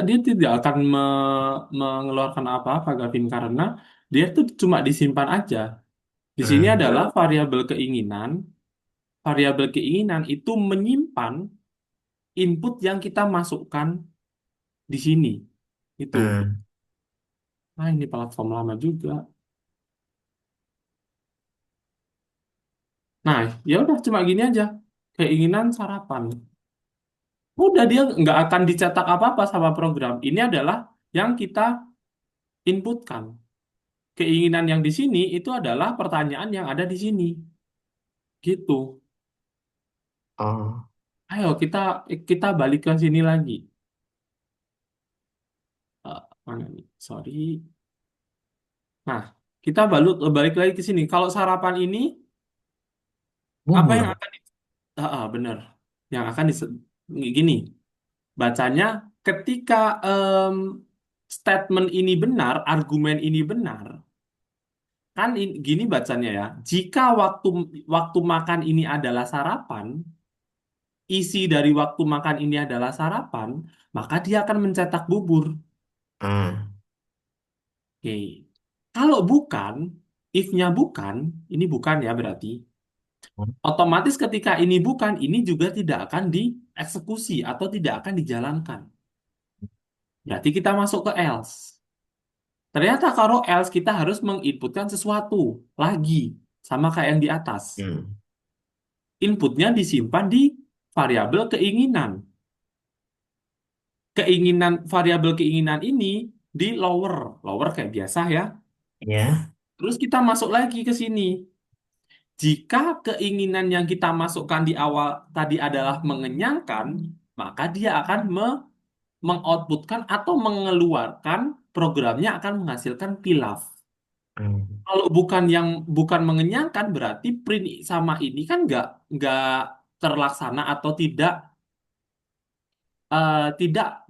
dia tidak akan mengeluarkan apa-apa, Gavin, karena dia tuh cuma disimpan aja. Di sini ah, adalah variabel keinginan. Variabel keinginan itu menyimpan input yang kita masukkan di sini. Itu. ah, Nah, ini platform lama juga. Nah, ya udah cuma gini aja. Keinginan sarapan. Udah dia nggak akan dicetak apa-apa sama program. Ini adalah yang kita inputkan. Keinginan yang di sini itu adalah pertanyaan yang ada di sini. Gitu. oh, Ayo kita kita balik ke sini lagi. Mana nih? Sorry. Nah, kita balik lagi ke sini. Kalau sarapan ini apa yang bubur. akan bener. Yang akan gini. Bacanya ketika em, statement ini benar, argumen ini benar, kan gini bacanya ya. Jika waktu waktu makan ini adalah sarapan, isi dari waktu makan ini adalah sarapan, maka dia akan mencetak bubur. Ah, Oke. Kalau bukan, if-nya bukan, ini bukan ya berarti. Otomatis ketika ini bukan, ini juga tidak akan dieksekusi atau tidak akan dijalankan. Berarti kita masuk ke else. Ternyata kalau else kita harus menginputkan sesuatu lagi sama kayak yang di atas. hmm, Inputnya disimpan di variabel keinginan. Keinginan variabel keinginan ini di lower, lower kayak biasa ya. ya, Terus kita masuk lagi ke sini. Jika keinginan yang kita masukkan di awal tadi adalah mengenyangkan, maka dia akan mengoutputkan atau mengeluarkan programnya akan menghasilkan pilaf. hmm, Kalau bukan mengenyangkan berarti print sama ini kan nggak terlaksana atau tidak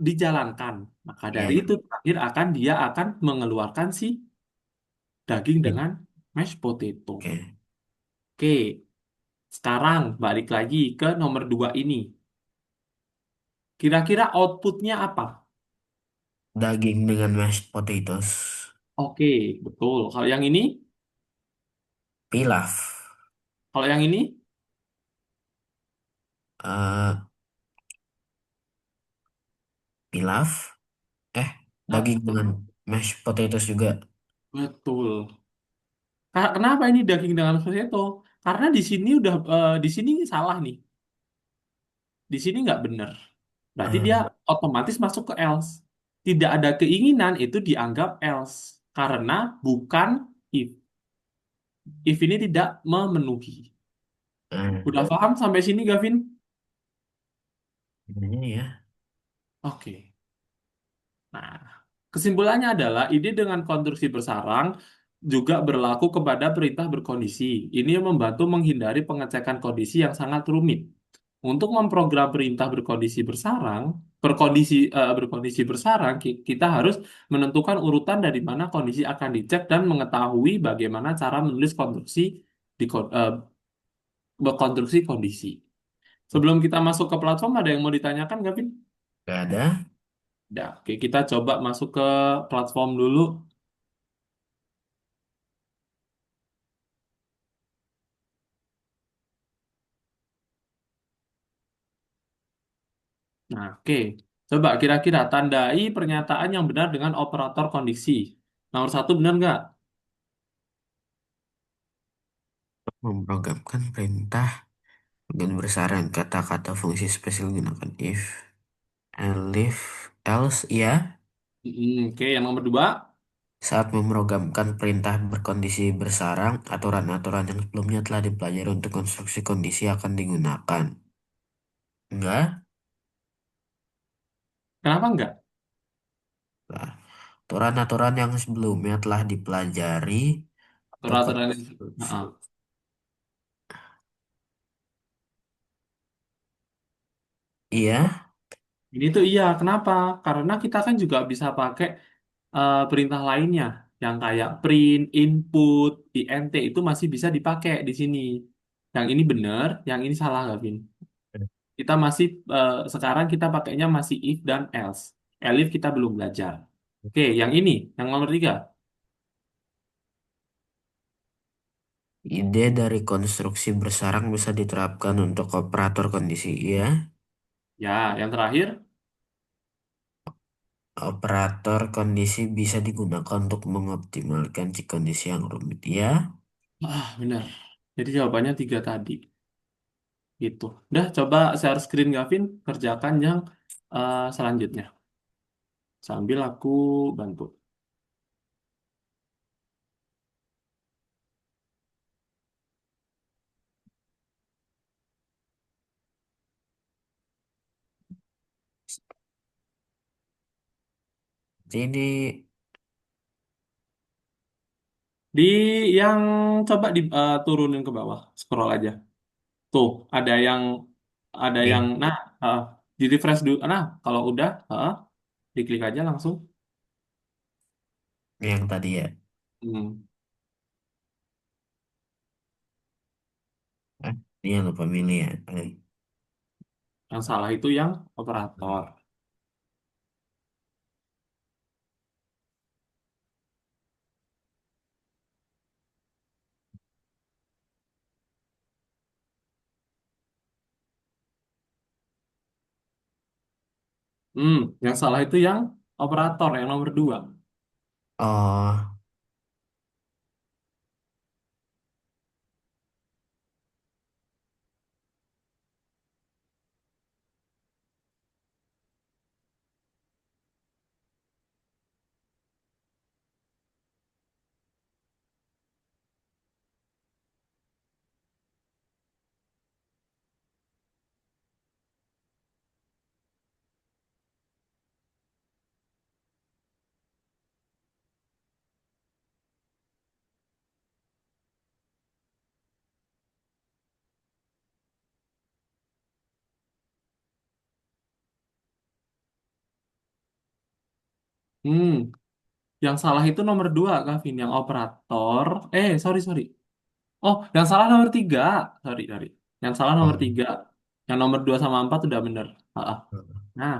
dijalankan. Maka ya, dari itu terakhir dia akan mengeluarkan si daging ya, dengan mashed potato. oke. Oke, sekarang balik lagi ke nomor 2 ini. Kira-kira outputnya apa? Daging dengan mashed potatoes. Oke, betul. Pilaf. Kalau yang ini, Eh, pilaf. Ah, daging dengan mashed potatoes juga. betul. Kenapa ini daging dengan prosciutto? Karena di sini udah di sini salah nih. Di sini nggak benar. Berarti dia Eh, otomatis masuk ke else. Tidak ada keinginan itu dianggap else karena bukan if. If ini tidak memenuhi. eh, Udah paham sampai sini, Gavin? ini ya. Oke. Nah, kesimpulannya adalah ide dengan konstruksi bersarang juga berlaku kepada perintah berkondisi. Ini yang membantu menghindari pengecekan kondisi yang sangat rumit. Untuk memprogram perintah berkondisi bersarang, kita harus menentukan urutan dari mana kondisi akan dicek dan mengetahui bagaimana cara menulis konstruksi di berkonstruksi kondisi. Sebelum kita masuk ke platform, ada yang mau ditanyakan, Gavin? Gak ada. Udah, oke, kita coba masuk ke platform dulu. Nah, oke. Coba kira-kira tandai pernyataan yang benar dengan operator kondisi. Nomor satu benar nggak? Memprogramkan perintah dengan bersarang kata-kata fungsi spesial menggunakan if, elif, else, ya. Oke, yang nomor dua. Saat memprogramkan perintah berkondisi bersarang, aturan-aturan yang sebelumnya telah dipelajari untuk konstruksi kondisi akan digunakan. Enggak? Kenapa enggak? Nah, aturan-aturan yang sebelumnya telah dipelajari untuk Aturan-aturan yang... konstruksi. Nah, Iya, ini tuh iya, kenapa? Karena kita kan juga bisa pakai perintah lainnya yang kayak print, input, int itu masih bisa dipakai di sini. Yang ini benar, yang ini salah, Gavin. Kita masih sekarang kita pakainya masih if dan else. Elif kita belum belajar. Oke, yang ini, yang nomor tiga. ide dari konstruksi bersarang bisa diterapkan untuk operator kondisi. Iya, Ya, yang terakhir. operator kondisi bisa digunakan untuk mengoptimalkan si kondisi yang rumit. Iya, Ah, benar. Jadi jawabannya tiga tadi. Gitu. Udah, coba share screen Gavin, kerjakan yang selanjutnya. Sambil aku bantu. jadi ini Di yang coba turunin ke bawah, scroll aja. Tuh, ada yang nih, nah, di refresh dulu. Nah, kalau udah, diklik aja langsung. yang tadi ya. Hmm. Eh, ini yang lupa milih ya. Yang salah itu yang operator. Yang salah itu yang operator, yang nomor dua. Oh, Hmm, yang salah itu nomor dua, Kavin, yang operator. Sorry, sorry. Oh, yang salah nomor tiga. Sorry, sorry. Yang salah nomor oh. tiga. Yang nomor dua sama empat udah bener. Nah,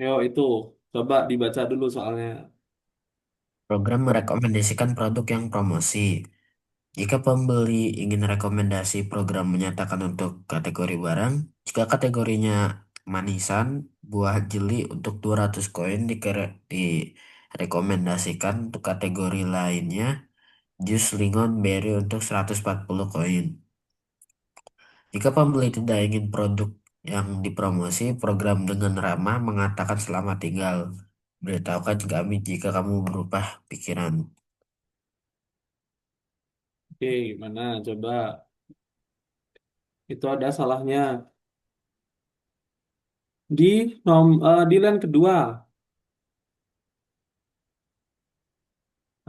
Yo itu, coba dibaca dulu soalnya. Program merekomendasikan produk yang promosi. Jika pembeli ingin rekomendasi program menyatakan untuk kategori barang, jika kategorinya manisan, buah jeli untuk 200 koin direkomendasikan untuk kategori lainnya, jus lingon berry untuk 140 koin. Jika pembeli tidak ingin produk yang dipromosi, program dengan ramah mengatakan selamat tinggal. Beritahukan kami jika kamu berubah pikiran. Oke, gimana? Coba. Itu ada salahnya. Di line kedua,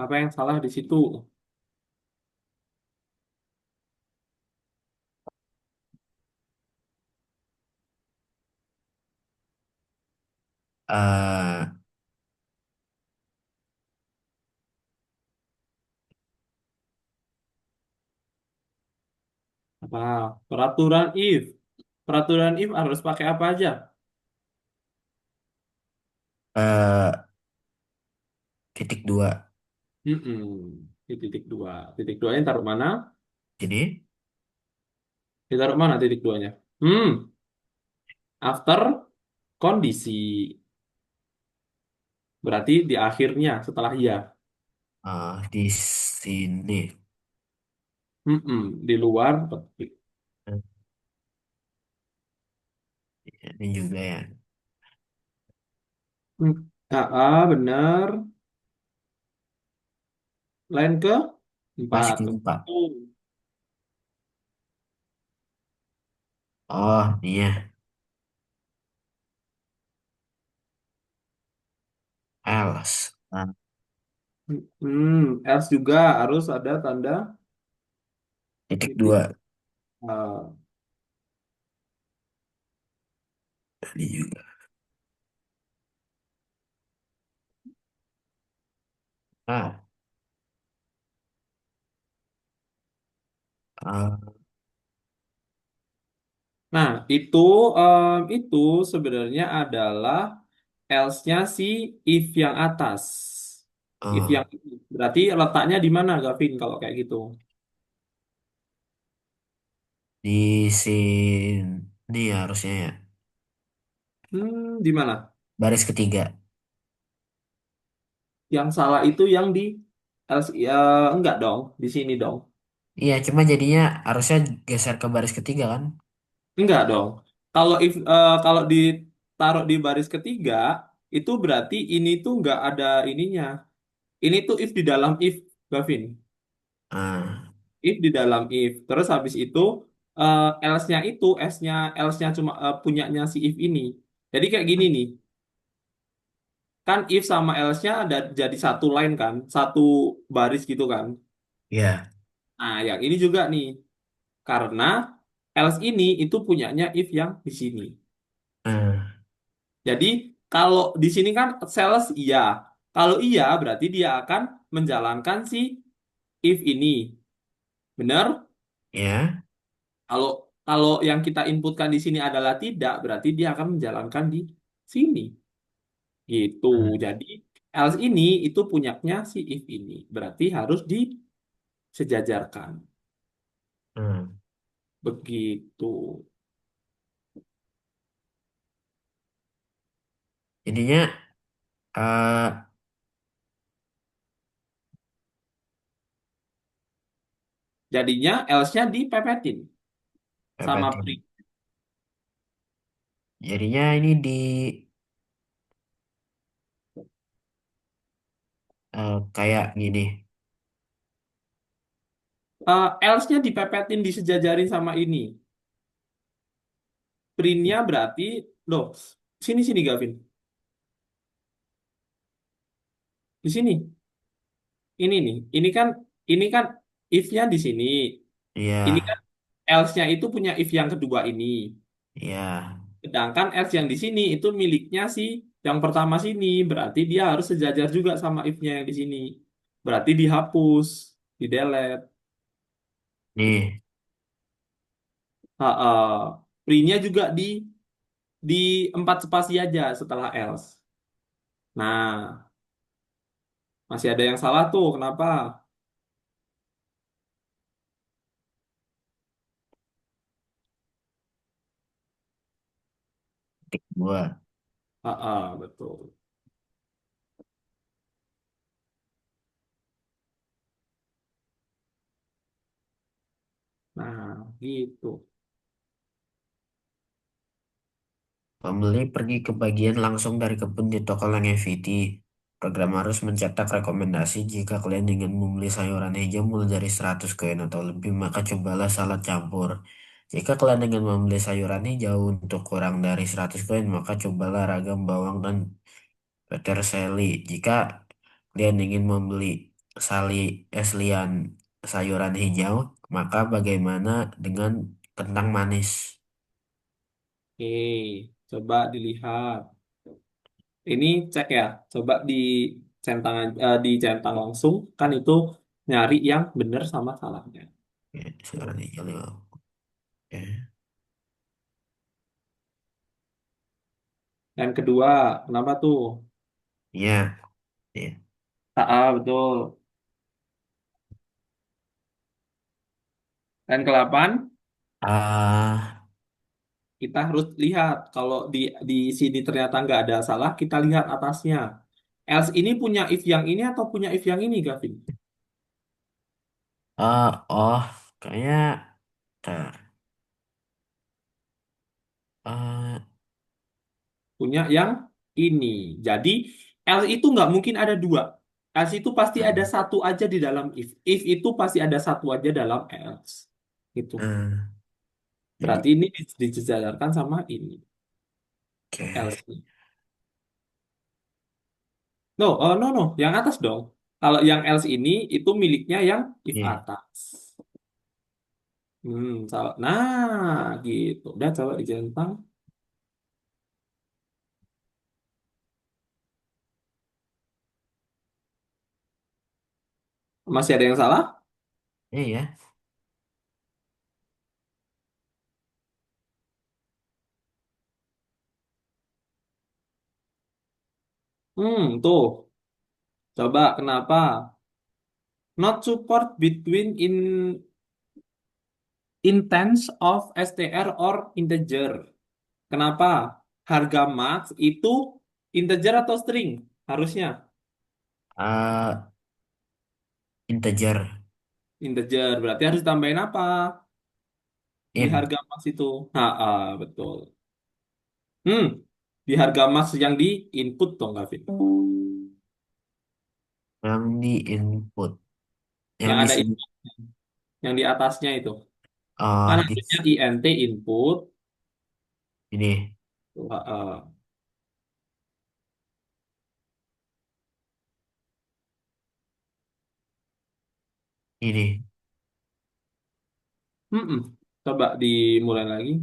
apa yang salah di situ? eh Apa? Peraturan if. Peraturan if harus pakai apa aja? eh, titik dua. Di titik dua. Titik duanya taruh mana? Jadi, Ditaruh mana titik duanya? After kondisi. Berarti di akhirnya setelah ya. di sini. Di luar petik. Eh, Ini juga ya. Benar. Line ke Masih empat. keempat. Betul. Oh, iya. Else. Nah, Else juga harus ada tanda titik titik. dua. eh, Ini juga. Nah, eh, Nah, itu sebenarnya adalah else-nya si if yang atas. If oh, yang berarti letaknya di mana, Gavin, kalau kayak gitu? di sini harusnya ya. Di mana? Baris ketiga. Yang salah itu yang di else, ya, enggak dong, di sini dong. Iya, cuma jadinya harusnya geser ke baris ketiga kan? Enggak dong. Kalau ditaruh di baris ketiga, itu berarti ini tuh enggak ada ininya. Ini tuh if di dalam if, Gavin. Ah, If di dalam if. Terus habis itu else-nya itu else-nya cuma punyanya si if ini. Jadi kayak gini nih. Kan if sama else-nya ada jadi satu line kan, satu baris gitu kan. iya. Nah, yang ini juga nih. Karena else ini itu punyanya if yang di sini. Ah, Jadi kalau di sini kan sales iya. Kalau iya berarti dia akan menjalankan si if ini. Benar? ya. Kalau kalau yang kita inputkan di sini adalah tidak, berarti dia akan menjalankan di sini. Gitu. Ah, Jadi else ini itu punyanya si if ini. Berarti harus disejajarkan. ah. Begitu. Jadinya eh Jadinya else-nya dipepetin sama pepetin. print. Jadinya ini di kayak gini. Else-nya dipepetin disejajarin sama ini. Print-nya berarti, loh, sini sini Gavin. Di sini. Ini kan if-nya di sini. Ini Iya, kan else-nya itu punya if yang kedua ini. iya. Sedangkan else yang di sini itu miliknya si yang pertama sini. Berarti dia harus sejajar juga sama if-nya yang di sini. Berarti dihapus, di delete. Nih, Print-nya juga di empat spasi aja setelah else. Nah, masih ada yang salah tuh. Kenapa? Titik dua. Ah, ah, betul. Nah, gitu. Pembeli pergi ke bagian langsung dari kebun di toko Langevity. Program harus mencetak rekomendasi jika kalian ingin membeli sayuran hijau mulai dari 100 koin atau lebih, maka cobalah salad campur. Jika kalian ingin membeli sayuran hijau untuk kurang dari 100 koin, maka cobalah ragam bawang dan peterseli. Jika kalian ingin membeli sali eslian sayuran hijau, maka bagaimana dengan kentang manis? Oke, coba dilihat. Ini cek ya. Coba dicentang langsung. Kan itu nyari yang benar sama salahnya. Oke, sayuran hijau. Oke. Dan kedua, kenapa tuh? Iya. Iya. Ah, ah, betul. Dan ke-8, Ah, kita harus lihat. Kalau di sini ternyata nggak ada salah, kita lihat atasnya. Else ini punya if yang ini atau punya if yang ini, Gavin? oh, kayaknya, tar, ah, Punya yang ini. Jadi, else itu nggak mungkin ada dua. Else itu pasti ada hmm, satu aja di dalam if. If itu pasti ada satu aja dalam else. Gitu. hmm, jadi, Berarti ini disejajarkan sama ini. oke, Else. No, oh, no, no. Yang atas dong. Kalau yang else ini, itu miliknya yang if iya, atas. Salah. Nah, gitu. Udah coba dijentang. Masih ada yang salah? iya, Tuh. Coba kenapa? Not support between in terms of str or integer. Kenapa? Harga max itu integer atau string? Harusnya ah, integer, integer. Berarti harus tambahin apa di in, harga max itu? Nah, betul. Hmm, di harga max yang di input dong, Gavin. yang di input, yang Yang di ada sini, yang di atasnya itu. Kan oh, harusnya int input. ini, Ah, ini, Coba dimulai lagi.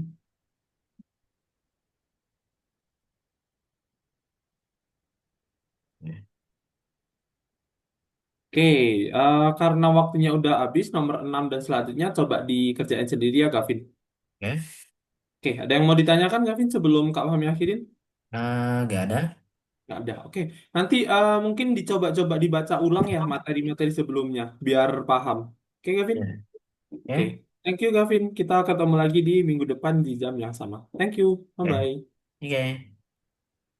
Oke, karena waktunya udah habis, nomor 6 dan selanjutnya coba dikerjain sendiri ya, Gavin. oke, Oke, ada yang mau ditanyakan, Gavin, sebelum Kak Fahmi akhirin? nggak ada, Nggak ada. Oke, nanti mungkin dicoba-coba dibaca ulang ya materi-materi sebelumnya, biar paham. Oke, Gavin? ya, Oke, oke, thank you, Gavin. Kita ketemu lagi di minggu depan di jam yang sama. Thank you, oke, bye-bye. oke.